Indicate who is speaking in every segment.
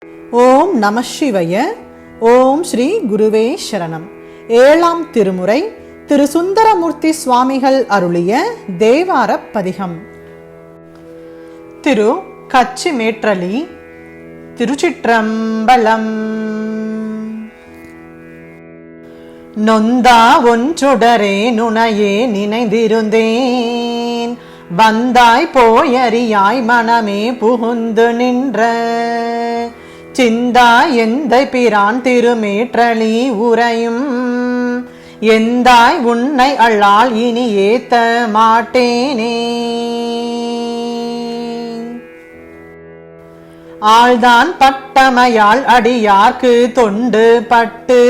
Speaker 1: ஓம் நம சிவய. ஓம் ஸ்ரீ குருவே சரணம். ஏழாம் திருமுறை திரு சுந்தரமூர்த்தி சுவாமிகள் அருளிய தேவார பதிகம். திரு கச்சிமேற்றலி. திருச்சிற்றம்பலம். நொந்தா ஒன்றுடரே நுணையே நினைந்திருந்தேன், வந்தாய் போயறியாய் மனமே புகுந்து நின்ற சிந்தாய் எந்தை பிரான் திருமேற்றலி உரையும், எந்தாய் உன்னை அள்ளால் இனி ஏத்த மாட்டேனே. ஆள்தான் பட்டமையால் அடியார்க்கு தொண்டு பட்டு,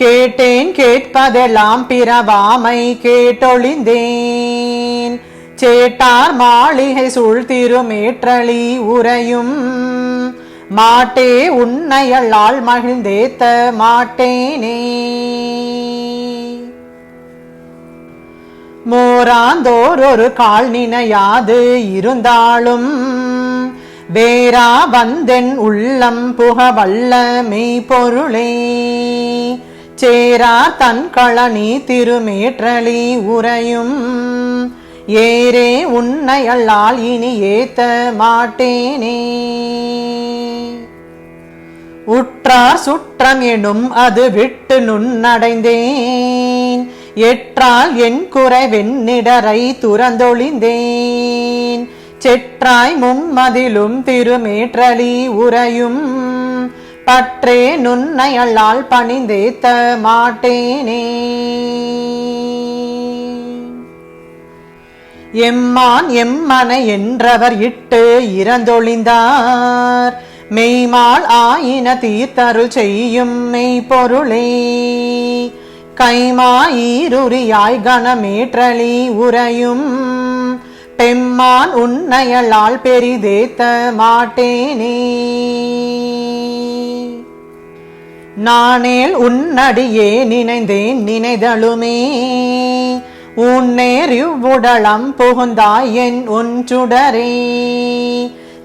Speaker 1: கேட்டேன் கேட்பதெல்லாம் பிறவாமை கேட்டொழிந்தேன், சேட்டார் மாளிகை சூழ் திருமேற்றலி உரையும், மாட்டே உன்னையள்ளால் மகிழ்ந்தேத்த மாட்டேனே. மோராந்தோர் ஒரு கால் நினையாது இருந்தாலும், வேரா வந்தென் உள்ளம் புகவல்ல மெய்ப்பொருளே, சேரா தன் களனி திருமேற்றலி உரையும், ஏரே உன்னையள்ளால் இனி ஏத்த மாட்டேனே. உற்றார் சுற்றம் எனும் அது விட்டு நுண்ணடைந்தேன், எற்றால் என் குறைவென்னிடரை துறந்தொழிந்தேன், செற்றாய் மும்மதிலும் திருமேற்றலி உரையும், பற்றே நுண்ணையள்ளால் பணிந்தேத்த மாட்டேனே. எம்மான் எம்மனை என்றவர் இட்டு இறந்தொழிந்தார், மெய்மால் ஆயின தீர்த்தருள் செய்யும் மெய்ப்பொருளே, கைமா ஈருரியாய் கணமேற்றலி உரையும், பெம்மான் உன்னையளால் பெரிதேத்த மாட்டேனே. நானேல் உன்னடியே நினைந்தேன் நினைதலுமே, உன்னேர் இவ்வுடலம் புகுந்தாய் என் ஒன்றுடரே,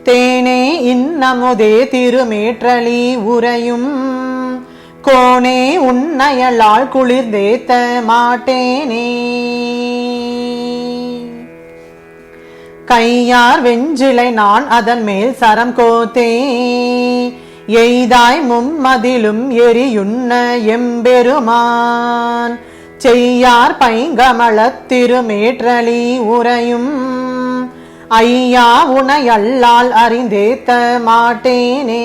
Speaker 1: தேனே இன்னமுதே திருமேற்றலி உரையும், கோனே உன்னையளால் குளிர்ந்தேத்த மாட்டேனே. கையார் வெஞ்சிலை நான் அதன் மேல் சரம் கோத்தே, எய்தாய் மும்மதிலும் எரியுண்ண எம்பெருமான், செய்யார் பைங்கமலத் திருமேற்றலி உரையும், ஐயா உனையல்லால் அறிந்தேத்த மாட்டேனே.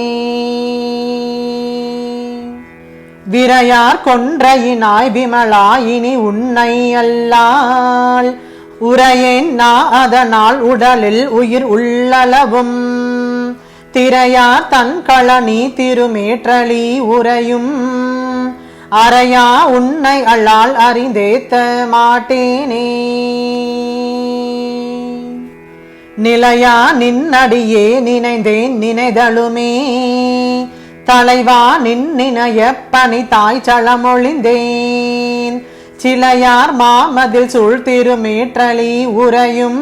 Speaker 1: விரையார் கொன்றையினாய் விமலா இனி உன்னை அல்லால், உரையேன் நா அதனால் உடலில் உயிர் உள்ளளவும், திரையார் தன் களனி திருமேற்றலி உரையும், அறையா உன்னை அல்லால் அறிந்தேத்த மாட்டேனே. நிலையா நின்னடியே நினைந்தேன் நினைதலுமே, தலைவா நின்னினைய பணி தாய் சளமொழிந்தேன், சிலையார் மாமதில் சூழ் திருமேற்றலி உரையும்,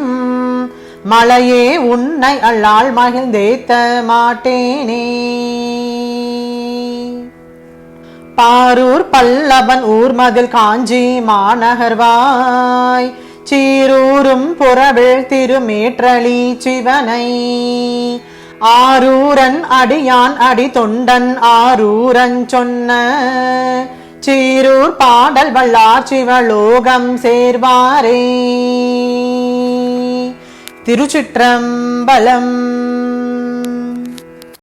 Speaker 1: மலையே உன்னை அல்லால் மகிழ்ந்தேத்த மாட்டேனே. பாரூர் பல்லவன் ஊர்மதில் காஞ்சி மாநகர்வாய், சீரூரும் புறவில் திருமேற்றலி சிவனை, ஆரூரன் அடியான் அடி தொண்டன் ஆரூரன் சொன்ன, சீரூர் பாடல் வல்லார் சிவலோகம் சேர்வாரே. திருச்சிற்றம்பலம்.